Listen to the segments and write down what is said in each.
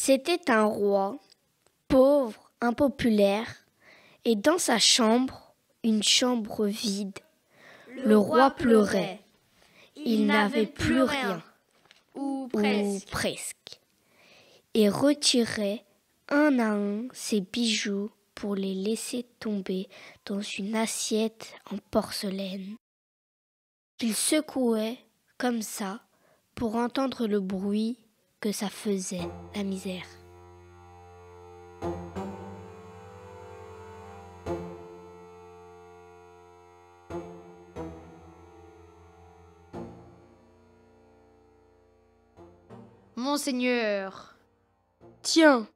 C'était un roi, pauvre, impopulaire, et dans sa chambre, une chambre vide, le roi pleurait. Il n'avait plus rien, ou presque, et retirait un à un ses bijoux pour les laisser tomber dans une assiette en porcelaine. Il secouait comme ça pour entendre le bruit que ça faisait, la misère. Monseigneur, Tiens,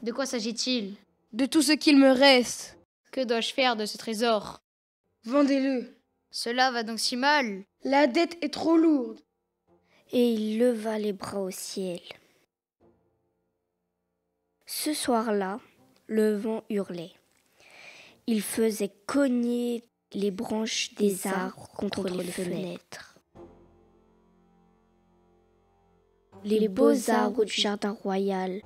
de quoi s'agit-il? de tout ce qu'il me reste, Que dois-je faire de ce trésor? vendez-le. Cela va donc si mal? La dette est trop lourde. Et il leva les bras au ciel. Ce soir-là, le vent hurlait. Il faisait cogner les branches des arbres contre les fenêtres. Les beaux arbres du jardin royal,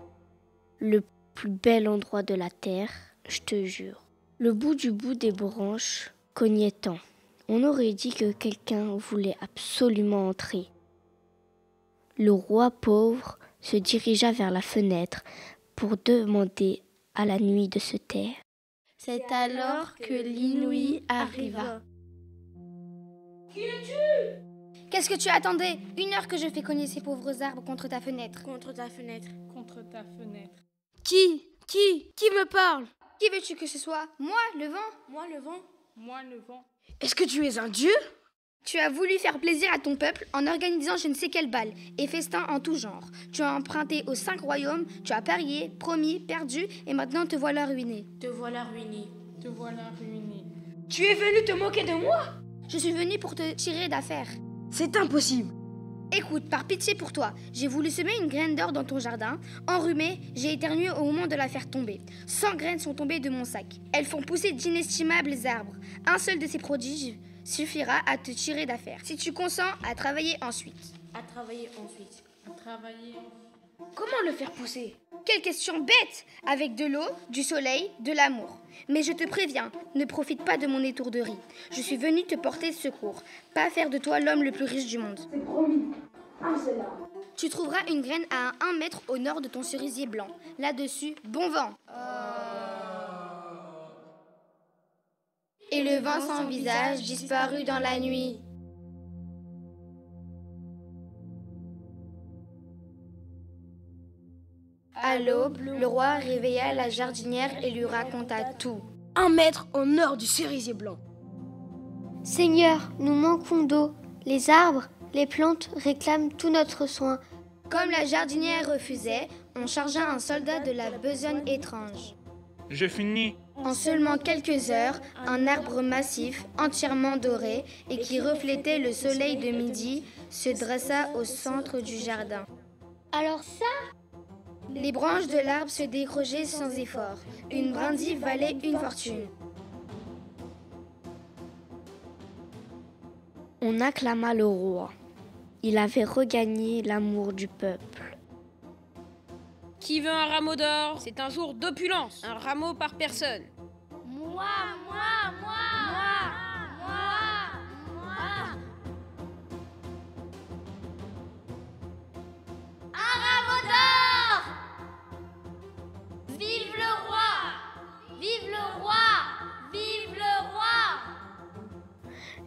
le plus bel endroit de la terre, je te jure. Le bout du bout des branches cognait tant. On aurait dit que quelqu'un voulait absolument entrer. Le roi pauvre se dirigea vers la fenêtre pour demander à la nuit de se taire. C'est alors que l'inouï arriva. Qu'est-ce que tu attendais? 1 heure que je fais cogner ces pauvres arbres contre ta fenêtre. Contre ta fenêtre. Contre ta fenêtre. Qui me parle? Qui veux-tu que ce soit? Moi, le vent? Moi, le vent. Moi, le vent. Est-ce que tu es un dieu? Tu as voulu faire plaisir à ton peuple en organisant je ne sais quel bal et festin en tout genre. Tu as emprunté aux 5 royaumes, tu as parié, promis, perdu et maintenant te voilà ruiné. Te voilà ruiné. Te voilà ruiné. Tu es venu te moquer de moi? Je suis venue pour te tirer d'affaire. C'est impossible. Écoute, par pitié pour toi, j'ai voulu semer une graine d'or dans ton jardin. Enrhumée, j'ai éternué au moment de la faire tomber. 100 graines sont tombées de mon sac. Elles font pousser d'inestimables arbres. Un seul de ces prodiges suffira à te tirer d'affaire. Si tu consens à travailler ensuite. À travailler ensuite. À travailler. Comment le faire pousser? Quelle question bête! Avec de l'eau, du soleil, de l'amour. Mais je te préviens, ne profite pas de mon étourderie. Je suis venue te porter secours, pas faire de toi l'homme le plus riche du monde. C'est promis. Un seul arbre. Tu trouveras une graine à 1 mètre au nord de ton cerisier blanc. Là-dessus, bon vent. Et le vent sans visage disparut dans la nuit. À l'aube, le roi réveilla la jardinière et lui raconta tout. 1 mètre au nord du cerisier blanc. Seigneur, nous manquons d'eau. Les arbres, les plantes réclament tout notre soin. Comme la jardinière refusait, on chargea un soldat de la besogne étrange. Je finis. En seulement quelques heures, un arbre massif, entièrement doré et qui reflétait le soleil de midi, se dressa au centre du jardin. Alors ça, Les branches de l'arbre se décrochaient sans effort. Une brindille valait une fortune. On acclama le roi. Il avait regagné l'amour du peuple. Qui veut un rameau d'or? C'est un jour d'opulence. Un rameau par personne. Moi. Un rameau d'or! Vive le roi! Vive le roi! Vive le roi!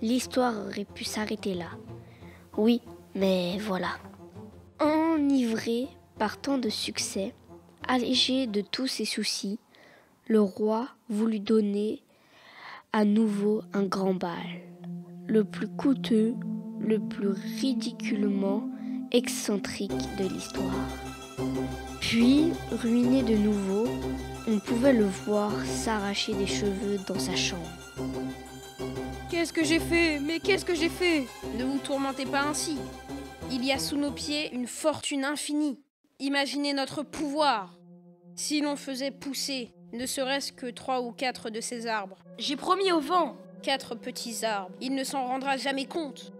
L'histoire aurait pu s'arrêter là. Oui, mais voilà. Enivré par tant de succès, allégé de tous ses soucis, le roi voulut donner à nouveau un grand bal, le plus coûteux, le plus ridiculement excentrique de l'histoire. Puis, ruiné de nouveau, on pouvait le voir s'arracher des cheveux dans sa chambre. Qu'est-ce que j'ai fait? Mais qu'est-ce que j'ai fait? Ne vous tourmentez pas ainsi. Il y a sous nos pieds une fortune infinie. Imaginez notre pouvoir. Si l'on faisait pousser ne serait-ce que 3 ou 4 de ces arbres. J'ai promis au vent. 4 petits arbres. Il ne s'en rendra jamais compte.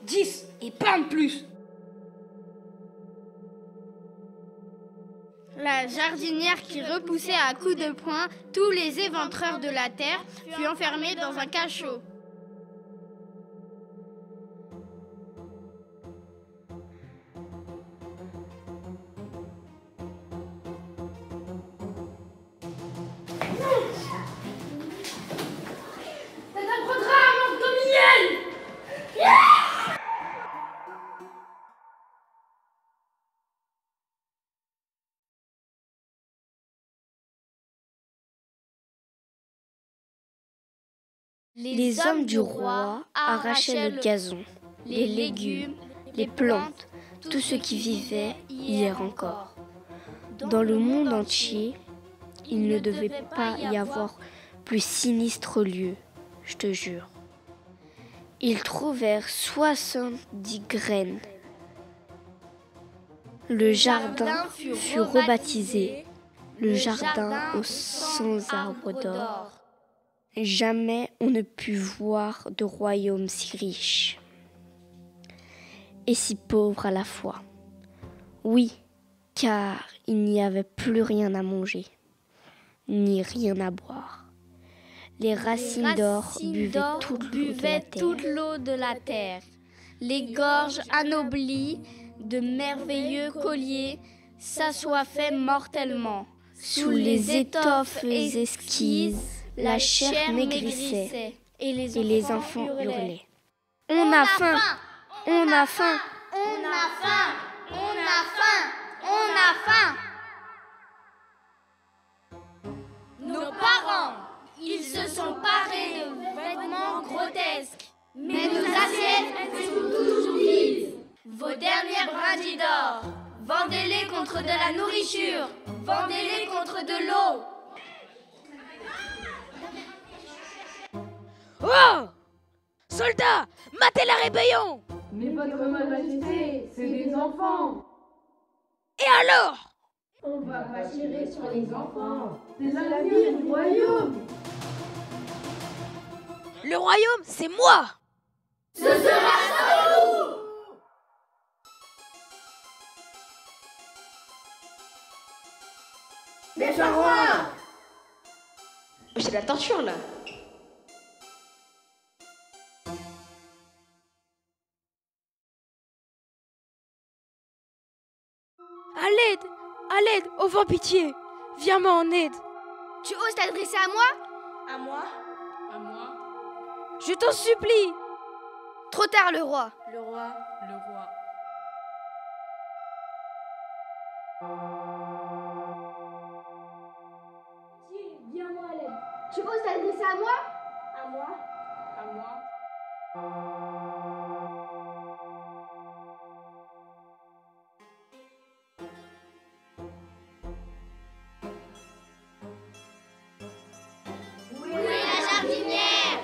10 et pas de plus. La jardinière qui repoussait à coups de poing tous les éventreurs de la terre fut enfermée dans un cachot. Les hommes du roi arrachaient le gazon, les légumes, les plantes, tout ce qui vivait hier encore. Dans le monde entier, il ne devait pas y avoir plus sinistre lieu, je te jure. Ils trouvèrent 70 graines. Le jardin fut rebaptisé le jardin aux 100 arbres d'or. Jamais on ne put voir de royaume si riche et si pauvre à la fois. Oui, car il n'y avait plus rien à manger, ni rien à boire. Les racines d'or buvaient toute l'eau de la terre. Les gorges anoblies de merveilleux colliers s'assoiffaient mortellement. Sous les étoffes esquises, la chair maigrissait et les enfants hurlaient. On a faim! On a faim! On a faim! On a faim! On a faim! Nos parents, ils se sont parés de vêtements grotesques. Mais nos assiettes sont toujours vides. Vos dernières brindilles d'or, vendez-les contre de la nourriture. Vendez-les contre de l'eau. Oh! Soldats, matez la rébellion! Mais votre majesté, c'est des enfants. Et alors? On va pas tirer sur les enfants. C'est l'avenir du royaume. Le royaume, c'est moi! Ce sera sans nous! Mais Pharaon! C'est la torture là! À l'aide, au vent pitié, viens-moi en aide. Tu oses t'adresser à moi? À moi? À moi, Je t'en supplie. Trop tard, le roi. Le roi. le roi. Viens-moi à l'aide. Tu oses t'adresser à moi? À moi? À moi, Où est la jardinière?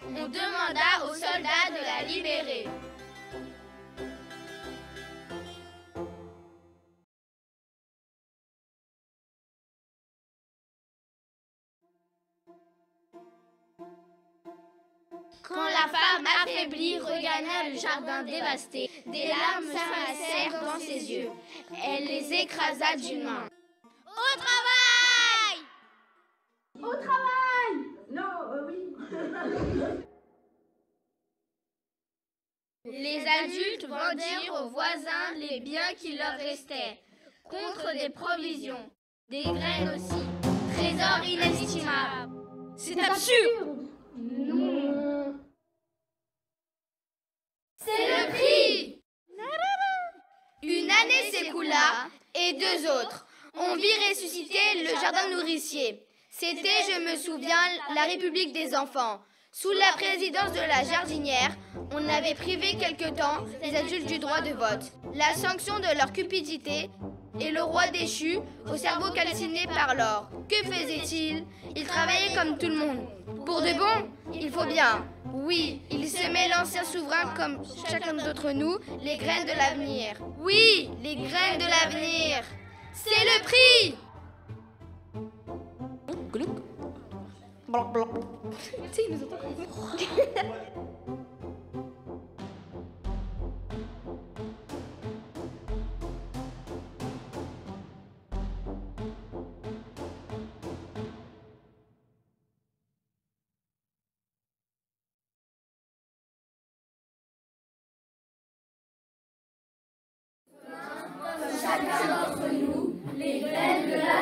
On demanda aux soldats de la libérer. Quand la femme affaiblie regagna le jardin dévasté, des larmes s'amassèrent dans ses yeux. Elle les écrasa d'une main. Au travail! Au travail! non, oui. Les adultes vendirent aux voisins les biens qui leur restaient, contre des provisions, des graines aussi, trésors inestimables. C'est absurde. Non. C'est le prix! Une année s'écoula et 2 autres. On vit ressusciter le jardin nourricier. C'était, je me souviens, la République des enfants. Sous la présidence de la jardinière, on avait privé quelque temps les adultes du droit de vote. La sanction de leur cupidité et le roi déchu, au cerveau calciné par l'or. Que faisait-il? Il travaillait comme tout le monde. Pour de bon, il faut bien. Oui, il semait l'ancien souverain comme chacun d'entre nous, les graines de l'avenir. Oui, les graines de l'avenir. C'est le prix! chacun d'entre nous les graines de la